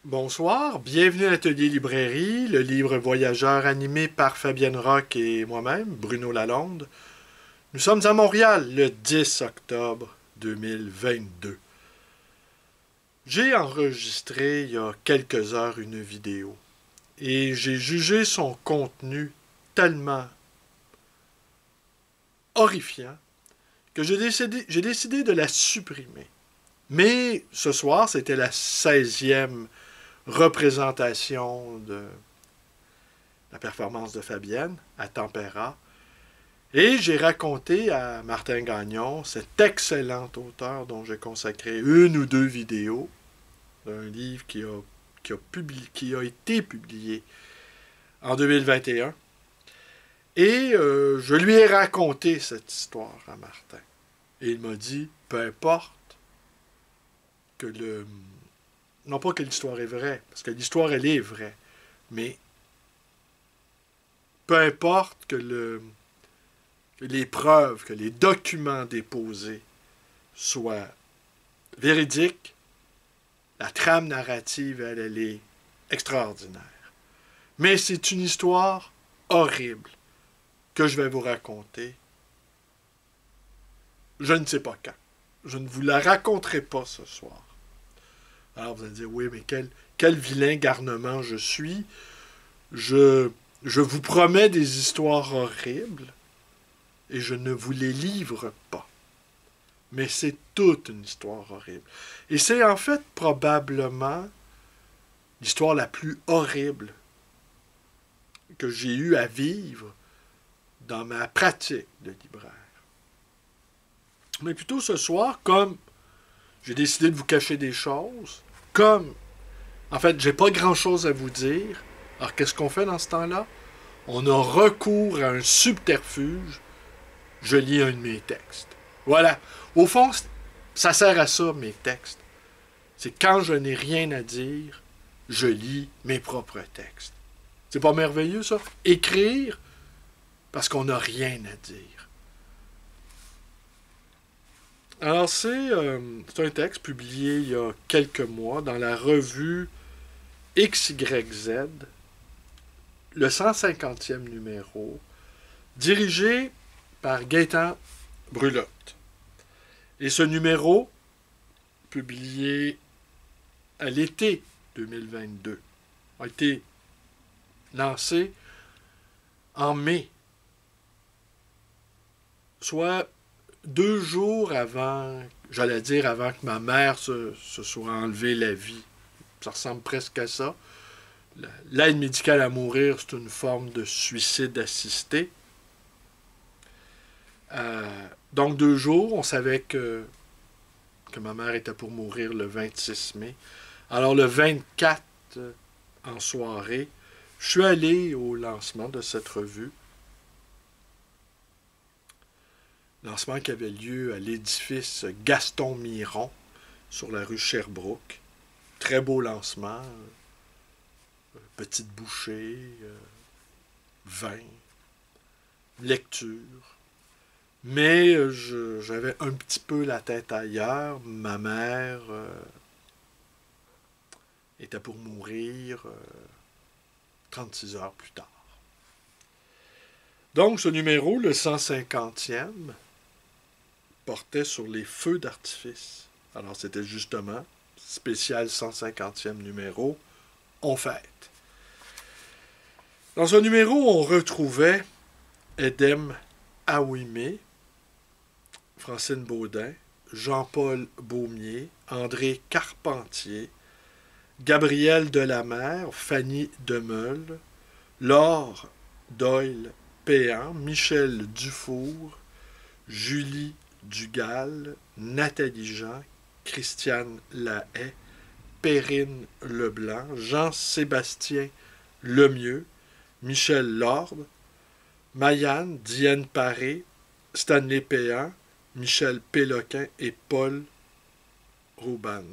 Bonsoir, bienvenue à l'Atelier Librairie, le livre voyageur animé par Fabienne Roch et moi-même, Bruno Lalonde. Nous sommes à Montréal le 10 octobre 2022. J'ai enregistré il y a quelques heures une vidéo et j'ai jugé son contenu tellement horrifiant que j'ai décidé de la supprimer. Mais ce soir, c'était la 16e représentation de la performance de Fabienne à Tempéra. Et j'ai raconté à Martin Gagnon, cet excellent auteur dont j'ai consacré une ou deux vidéos, d'un livre qui a été publié en 2021. Et je lui ai raconté cette histoire à Martin. Et il m'a dit, peu importe que le... Non pas que l'histoire est vraie, parce que l'histoire, elle est vraie, mais peu importe que les preuves, que les documents déposés soient véridiques, la trame narrative, elle est extraordinaire. Mais c'est une histoire horrible que je vais vous raconter. Je ne sais pas quand. Je ne vous la raconterai pas ce soir. Alors vous allez dire, oui, mais quel vilain garnement je suis. Je vous promets des histoires horribles et je ne vous les livre pas. Mais c'est toute une histoire horrible. Et c'est en fait probablement l'histoire la plus horrible que j'ai eu à vivre dans ma pratique de libraire. Mais plutôt ce soir, comme j'ai décidé de vous cacher des choses, comme, en fait, j'ai pas grand-chose à vous dire, alors qu'est-ce qu'on fait dans ce temps-là? On a recours à un subterfuge. Je lis un de mes textes. Voilà. Au fond, ça sert à ça, mes textes. C'est quand je n'ai rien à dire, je lis mes propres textes. C'est pas merveilleux, ça? Écrire parce qu'on n'a rien à dire. Alors, c'est un texte publié il y a quelques mois dans la revue XYZ, le 150e numéro, dirigé par Gaëtan Brulotte. Et ce numéro, publié à l'été 2022, a été lancé en mai, soit 2 jours avant, j'allais dire avant que ma mère se soit enlevée la vie. Ça ressemble presque à ça. L'aide médicale à mourir, c'est une forme de suicide assisté. Donc 2 jours, on savait que ma mère était pour mourir le 26 mai. Alors le 24, en soirée, je suis allé au lancement de cette revue. Lancement qui avait lieu à l'édifice Gaston Miron, sur la rue Sherbrooke. Très beau lancement. Petite bouchée, vin, lecture. Mais j'avais un petit peu la tête ailleurs. Ma mère était pour mourir 36 heures plus tard. Donc, ce numéro, le 150e, portait sur les feux d'artifice. Alors, c'était justement spécial 150e numéro, on fête. Dans ce numéro, on retrouvait Edem Aouimé, Francine Baudin, Jean-Paul Baumier, André Carpentier, Gabrielle Delamere, Fanny Demeule, Laure Doyle-Péan, Michel Dufour, Julie Dugal, Nathalie Jean, Christiane Lahaye, Perrine Leblanc, Jean-Sébastien Lemieux, Michel Lord, Mayanne, Diane Paré, Stanley Péan, Michel Péloquin et Paul Rouban.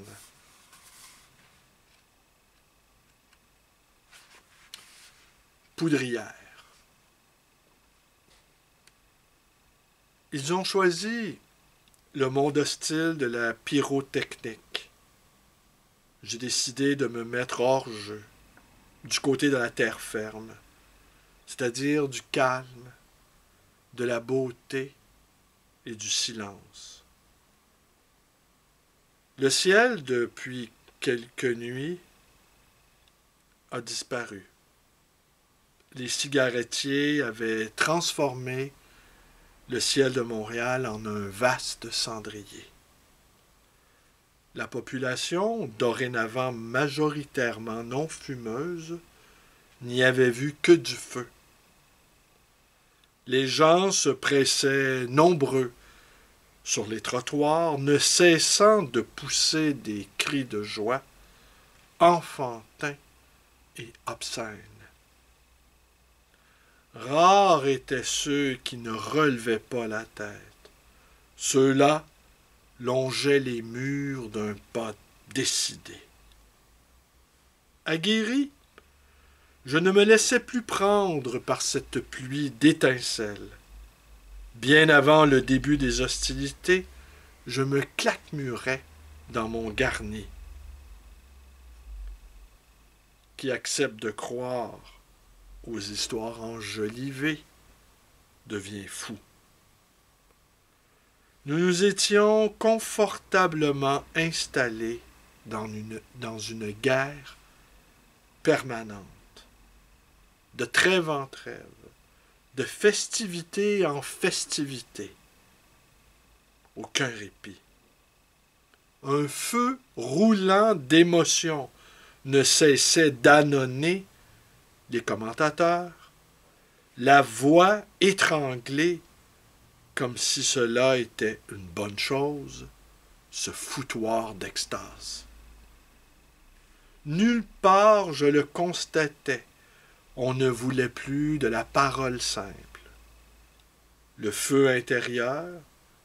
Poudrière. Ils ont choisi le monde hostile de la pyrotechnique. j'ai décidé de me mettre hors jeu, du côté de la terre ferme, c'est-à-dire du calme, de la beauté et du silence. Le ciel, depuis quelques nuits, a disparu. Les cigarettiers avaient transformé le ciel de Montréal en un vaste cendrier. La population, dorénavant majoritairement non fumeuse, n'y avait vu que du feu. Les gens se pressaient nombreux sur les trottoirs, ne cessant de pousser des cris de joie, enfantins et obscènes. Rares étaient ceux qui ne relevaient pas la tête. Ceux-là longeaient les murs d'un pas décidé. Aguerri, je ne me laissais plus prendre par cette pluie d'étincelles. Bien avant le début des hostilités, je me claquemurais dans mon garni. Qui accepte de croire aux histoires enjolivées devient fou. Nous nous étions confortablement installés dans une guerre permanente, de trêve en trêve, de festivité en festivité. Aucun répit. Un feu roulant d'émotions ne cessait d'annoncer les commentateurs, la voix étranglée, comme si cela était une bonne chose, ce foutoir d'extase. Nulle part je le constatais, on ne voulait plus de la parole simple. Le feu intérieur,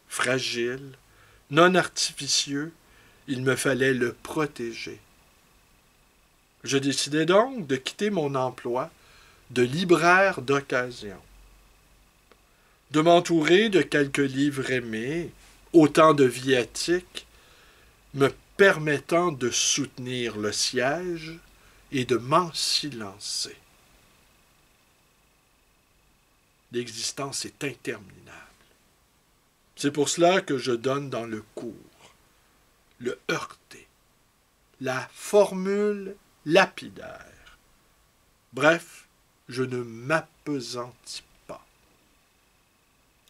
fragile, non artificieux, il me fallait le protéger. Je décidai donc de quitter mon emploi de libraire d'occasion, de m'entourer de quelques livres aimés, autant de viatiques, me permettant de soutenir le siège et de m'ensilencer. L'existence est interminable. C'est pour cela que je donne dans le cours, le heurté, la formule lapidaire. Bref, je ne m'appesantis pas.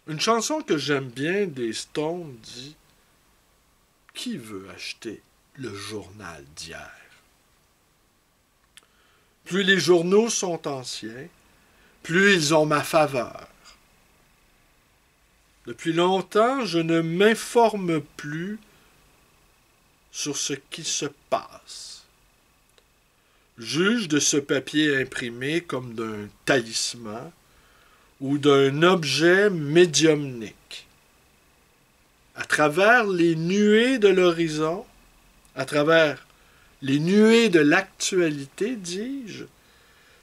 Une chanson que j'aime bien des Stones dit « Qui veut acheter le journal d'hier ?» Plus les journaux sont anciens, plus ils ont ma faveur. Depuis longtemps, je ne m'informe plus sur ce qui se passe. Juge de ce papier imprimé comme d'un talisman ou d'un objet médiumnique. À travers les nuées de l'horizon, à travers les nuées de l'actualité, dis-je,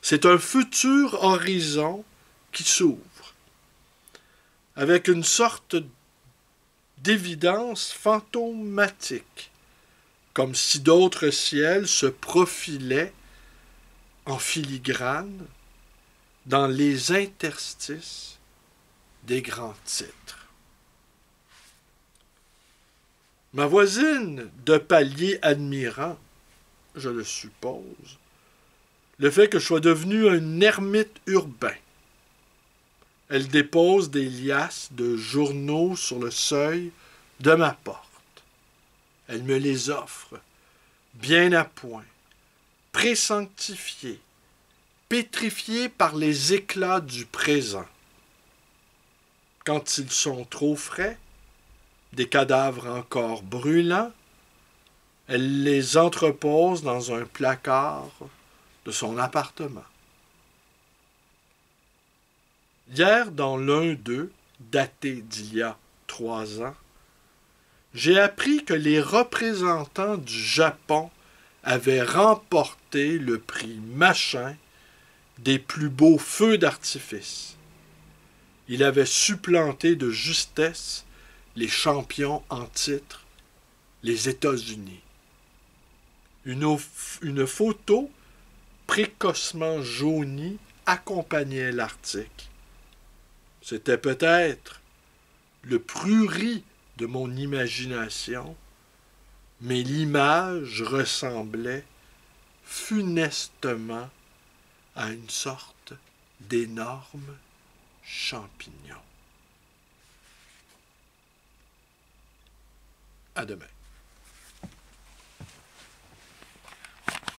c'est un futur horizon qui s'ouvre, avec une sorte d'évidence fantomatique, comme si d'autres ciels se profilaient en filigrane dans les interstices des grands titres. Ma voisine de palier admirant, je le suppose, le fait que je sois devenu un ermite urbain. Elle dépose des liasses de journaux sur le seuil de ma porte. Elle me les offre, bien à point, présanctifiés, pétrifiés par les éclats du présent. Quand ils sont trop frais, des cadavres encore brûlants, elle les entrepose dans un placard de son appartement. Hier, dans l'un d'eux, daté d'il y a 3 ans, j'ai appris que les représentants du Japon avaient remporté le prix Machin des plus beaux feux d'artifice. Il avait supplanté de justesse les champions en titre, les États-Unis. Une photo précocement jaunie accompagnait l'article. C'était peut-être le prurit de mon imagination, mais l'image ressemblait funestement à une sorte d'énorme champignon. À demain.